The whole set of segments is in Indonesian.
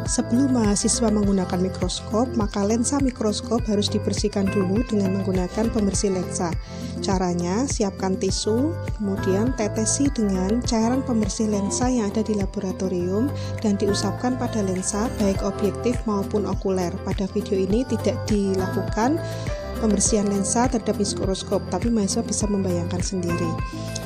Sebelum mahasiswa menggunakan mikroskop, maka lensa mikroskop harus dibersihkan dulu dengan menggunakan pembersih lensa. Caranya, siapkan tisu, kemudian tetesi dengan cairan pembersih lensa yang ada di laboratorium dan diusapkan pada lensa baik objektif maupun okuler. Pada video ini tidak dilakukan pembersihan lensa terhadap mikroskop, tapi mahasiswa bisa membayangkan sendiri.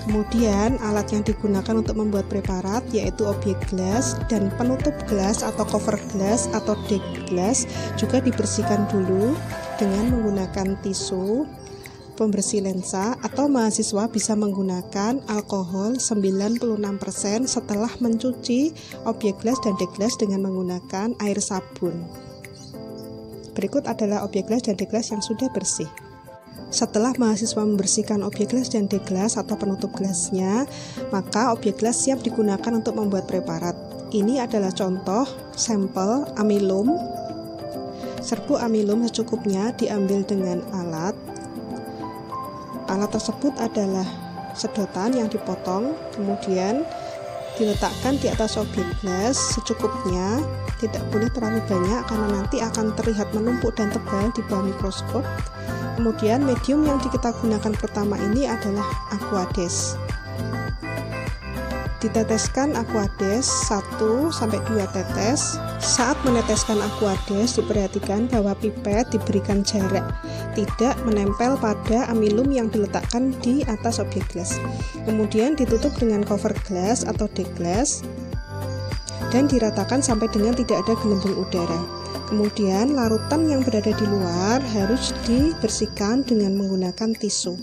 Kemudian alat yang digunakan untuk membuat preparat yaitu objek gelas dan penutup gelas atau cover glass atau deck glass juga dibersihkan dulu dengan menggunakan tisu pembersih lensa, atau mahasiswa bisa menggunakan alkohol 96% setelah mencuci objek gelas dan deck glass dengan menggunakan air sabun. Berikut adalah objek gelas dan deck glass yang sudah bersih. Setelah mahasiswa membersihkan objek gelas dan deck glass atau penutup gelasnya, maka objek gelas siap digunakan untuk membuat preparat. Ini adalah contoh sampel amilum. Serbuk amilum secukupnya diambil dengan alat. Alat tersebut adalah sedotan yang dipotong, kemudian diletakkan di atas objek gelas secukupnya, tidak boleh terlalu banyak karena nanti akan terlihat menumpuk dan tebal di bawah mikroskop. Kemudian medium yang kita gunakan pertama ini adalah aquades. Diteteskan aquades 1-2 tetes. Saat meneteskan aquades diperhatikan bahwa pipet diberikan jarak, tidak menempel pada amilum yang diletakkan di atas objek gelas. Kemudian ditutup dengan cover glass atau deck glass dan diratakan sampai dengan tidak ada gelembung udara. Kemudian larutan yang berada di luar harus dibersihkan dengan menggunakan tisu.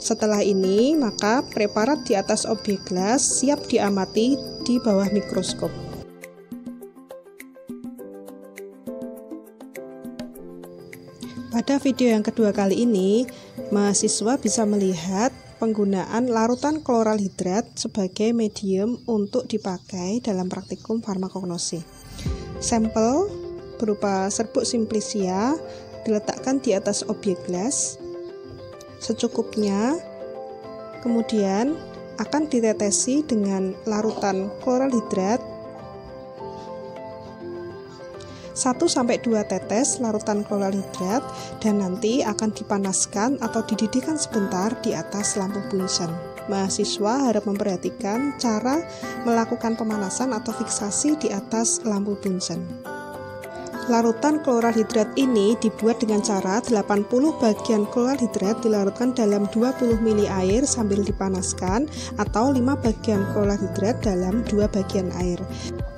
Setelah ini, maka preparat di atas objek gelas siap diamati di bawah mikroskop. Pada video yang kedua kali ini, mahasiswa bisa melihat penggunaan larutan kloral hidrat sebagai medium untuk dipakai dalam praktikum farmakognosi. Sampel berupa serbuk simplicia diletakkan di atas objek gelas secukupnya, kemudian akan ditetesi dengan larutan kloral hidrat 1-2 tetes larutan kloral hidrat dan nanti akan dipanaskan atau dididihkan sebentar di atas lampu Bunsen. Mahasiswa harap memperhatikan cara melakukan pemanasan atau fiksasi di atas lampu Bunsen. Larutan kloral hidrat ini dibuat dengan cara 80 bagian kloral hidrat dilarutkan dalam 20 ml air sambil dipanaskan, atau 5 bagian kloral hidrat dalam 2 bagian air.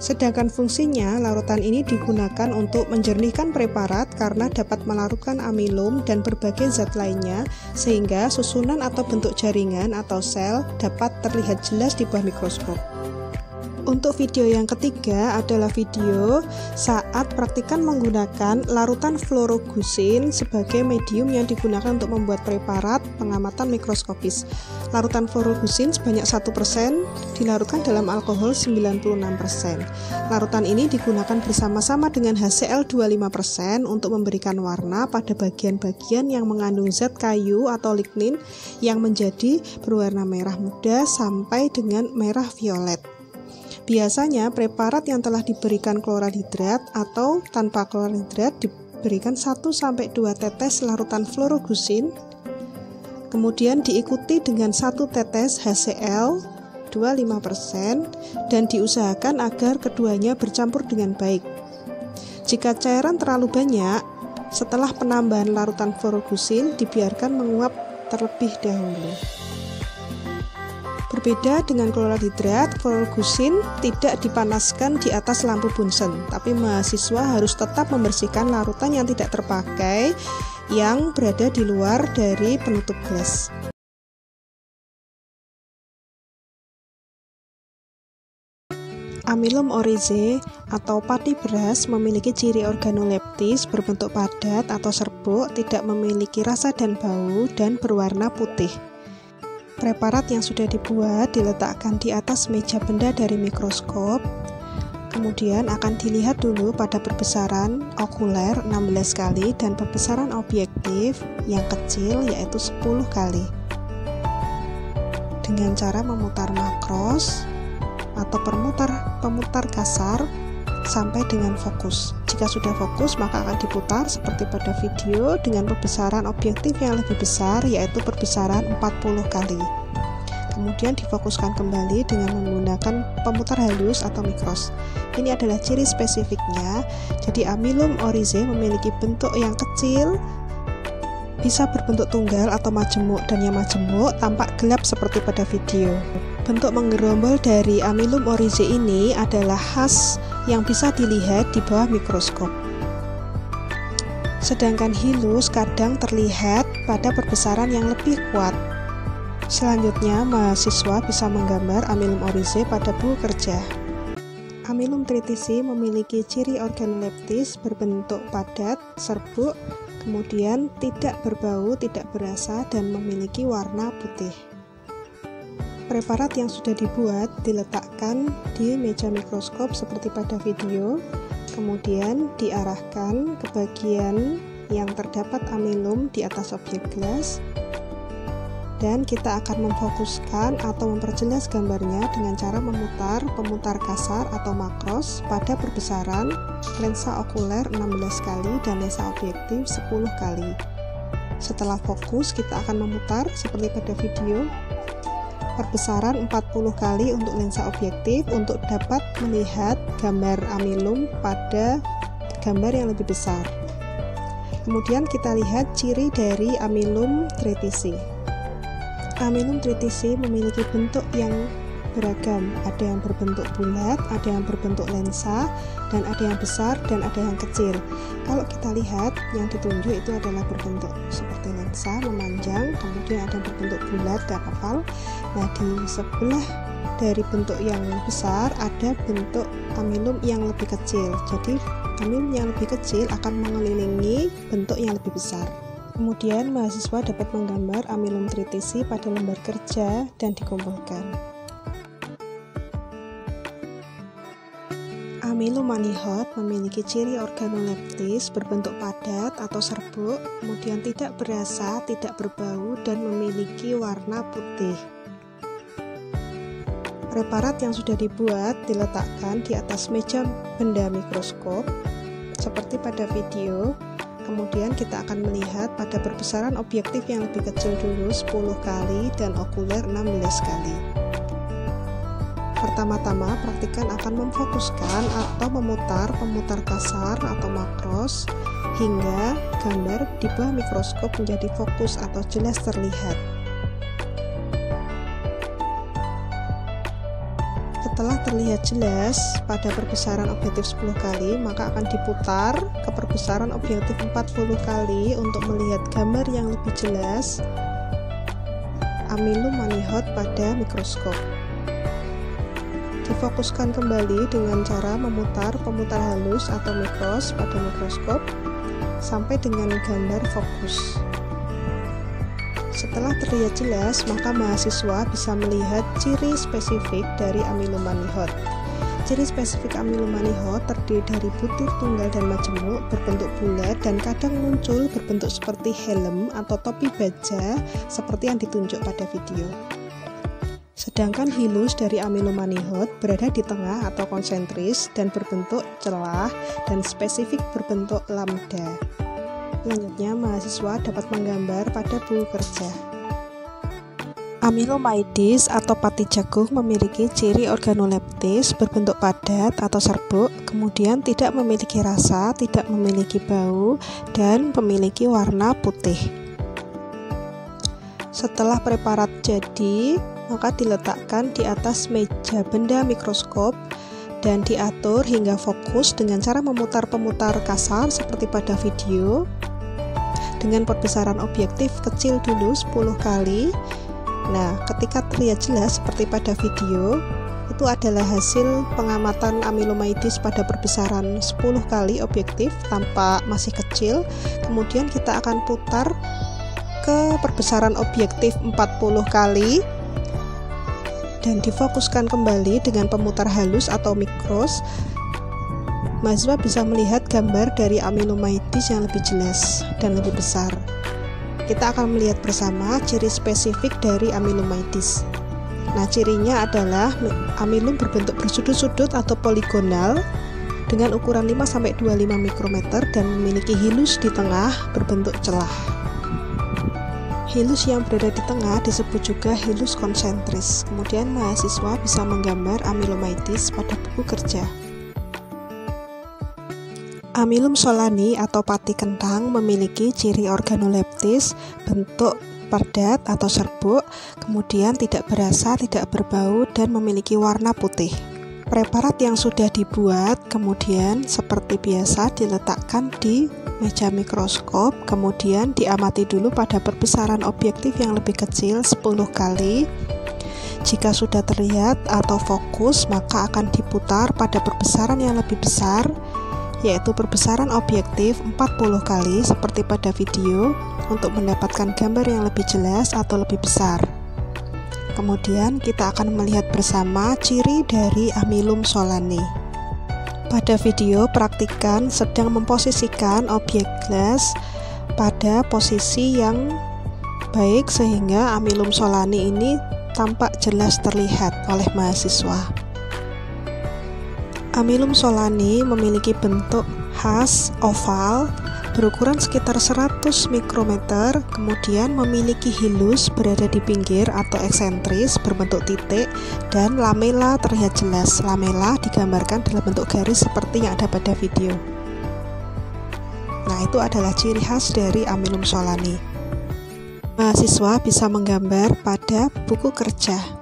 Sedangkan fungsinya, larutan ini digunakan untuk menjernihkan preparat karena dapat melarutkan amilum dan berbagai zat lainnya, sehingga susunan atau bentuk jaringan atau sel dapat terlihat jelas di bawah mikroskop. Untuk video yang ketiga adalah video saat praktikan menggunakan larutan fluorogusin sebagai medium yang digunakan untuk membuat preparat pengamatan mikroskopis. Larutan fluorogusin sebanyak 1% dilarutkan dalam alkohol 96%. Larutan ini digunakan bersama-sama dengan HCl 25% untuk memberikan warna pada bagian-bagian yang mengandung zat kayu atau lignin yang menjadi berwarna merah muda sampai dengan merah violet. Biasanya preparat yang telah diberikan kloral hidrat atau tanpa kloral hidrat diberikan 1-2 tetes larutan fluorogusin, kemudian diikuti dengan 1 tetes HCl 25% dan diusahakan agar keduanya bercampur dengan baik. Jika cairan terlalu banyak, setelah penambahan larutan fluorogusin dibiarkan menguap terlebih dahulu. Berbeda dengan kloral hidrat, fluorogusin tidak dipanaskan di atas lampu Bunsen, tapi mahasiswa harus tetap membersihkan larutan yang tidak terpakai yang berada di luar dari penutup gelas. Amilum oryzae atau pati beras memiliki ciri organoleptis berbentuk padat atau serbuk, tidak memiliki rasa dan bau, dan berwarna putih. Preparat yang sudah dibuat diletakkan di atas meja benda dari mikroskop, kemudian akan dilihat dulu pada perbesaran okuler 16 kali dan perbesaran objektif yang kecil yaitu 10 kali. Dengan cara memutar makros atau pemutar kasar sampai dengan fokus. Jika sudah fokus, maka akan diputar seperti pada video dengan perbesaran objektif yang lebih besar, yaitu perbesaran 40 kali. Kemudian difokuskan kembali dengan menggunakan pemutar halus atau mikros. Ini adalah ciri spesifiknya. Jadi amilum oryzae memiliki bentuk yang kecil, bisa berbentuk tunggal atau majemuk, dan yang majemuk tampak gelap seperti pada video. Bentuk menggerombol dari amilum oryzae ini adalah khas yang bisa dilihat di bawah mikroskop. Sedangkan hilus kadang terlihat pada perbesaran yang lebih kuat. Selanjutnya, mahasiswa bisa menggambar amilum oryzae pada buku kerja. Amilum tritisi memiliki ciri organoleptis berbentuk padat, serbuk, kemudian tidak berbau, tidak berasa, dan memiliki warna putih. Preparat yang sudah dibuat diletakkan di meja mikroskop seperti pada video, kemudian diarahkan ke bagian yang terdapat amilum di atas objek gelas, dan kita akan memfokuskan atau memperjelas gambarnya dengan cara memutar pemutar kasar atau makros pada perbesaran lensa okuler 16 kali dan lensa objektif 10 kali. Setelah fokus, kita akan memutar seperti pada video perbesaran 40 kali untuk lensa objektif untuk dapat melihat gambar amilum pada gambar yang lebih besar. Kemudian kita lihat ciri dari amilum tritisi. Amilum tritisi memiliki bentuk yang beragam, ada yang berbentuk bulat, ada yang berbentuk lensa, dan ada yang besar dan ada yang kecil. Kalau kita lihat, yang ditunjuk itu adalah berbentuk seperti lensa, memanjang, kemudian ada yang berbentuk bulat dan oval. Nah, di sebelah dari bentuk yang besar ada bentuk amilum yang lebih kecil. Jadi amilum yang lebih kecil akan mengelilingi bentuk yang lebih besar. Kemudian mahasiswa dapat menggambar amilum tritisi pada lembar kerja dan dikumpulkan. Amilum manihot memiliki ciri organoleptis berbentuk padat atau serbuk, kemudian tidak berasa, tidak berbau, dan memiliki warna putih. Preparat yang sudah dibuat diletakkan di atas meja benda mikroskop seperti pada video. Kemudian kita akan melihat pada perbesaran objektif yang lebih kecil dulu 10 kali dan okuler 16 kali. Pertama-tama praktikan akan memfokuskan atau memutar pemutar kasar atau makros hingga gambar di bawah mikroskop menjadi fokus atau jelas terlihat. Setelah terlihat jelas pada perbesaran objektif 10 kali, maka akan diputar ke perbesaran objektif 40 kali untuk melihat gambar yang lebih jelas amilum manihot pada mikroskop. Difokuskan kembali dengan cara memutar pemutar halus atau mikros pada mikroskop sampai dengan gambar fokus. Setelah terlihat jelas, maka mahasiswa bisa melihat ciri spesifik dari amilum manihot. Ciri spesifik amilum manihot terdiri dari butir tunggal dan majemuk berbentuk bulat dan kadang muncul berbentuk seperti helm atau topi baja seperti yang ditunjuk pada video. Sedangkan hilus dari amilum manihot berada di tengah atau konsentris dan berbentuk celah dan spesifik berbentuk lambda. Selanjutnya, mahasiswa dapat menggambar pada buku kerja. Amilomyces atau pati jagung memiliki ciri organoleptis berbentuk padat atau serbuk, kemudian tidak memiliki rasa, tidak memiliki bau, dan memiliki warna putih. Setelah preparat jadi, maka diletakkan di atas meja benda mikroskop dan diatur hingga fokus dengan cara memutar pemutar kasar seperti pada video dengan perbesaran objektif kecil dulu 10 kali. Nah, ketika terlihat jelas seperti pada video, itu adalah hasil pengamatan amilomyces pada perbesaran 10 kali objektif tanpa masih kecil. Kemudian kita akan putar ke perbesaran objektif 40 kali dan difokuskan kembali dengan pemutar halus atau mikros. Mahasiswa bisa melihat gambar dari amilomyces yang lebih jelas dan lebih besar. Kita akan melihat bersama ciri spesifik dari amilomyces. Nah, cirinya adalah amilum berbentuk bersudut-sudut atau poligonal, dengan ukuran 5-25 mikrometer dan memiliki hilus di tengah berbentuk celah. Hilus yang berada di tengah disebut juga hilus konsentris. Kemudian mahasiswa bisa menggambar amilomyces pada buku kerja. Amilum solani atau pati kentang memiliki ciri organoleptis, bentuk padat atau serbuk, kemudian tidak berasa, tidak berbau, dan memiliki warna putih. Preparat yang sudah dibuat kemudian seperti biasa diletakkan di meja mikroskop, kemudian diamati dulu pada perbesaran objektif yang lebih kecil 10 kali. Jika sudah terlihat atau fokus, maka akan diputar pada perbesaran yang lebih besar, yaitu perbesaran objektif 40 kali seperti pada video untuk mendapatkan gambar yang lebih jelas atau lebih besar. Kemudian kita akan melihat bersama ciri dari amilum solani. Pada video praktikan sedang memposisikan objek gelas pada posisi yang baik sehingga amilum solani ini tampak jelas terlihat oleh mahasiswa. Amilum solani memiliki bentuk khas oval berukuran sekitar 100 mikrometer, kemudian memiliki hilus berada di pinggir atau eksentris berbentuk titik, dan lamela terlihat jelas. Lamela digambarkan dalam bentuk garis seperti yang ada pada video. Nah, itu adalah ciri khas dari amilum solani. Mahasiswa bisa menggambar pada buku kerja.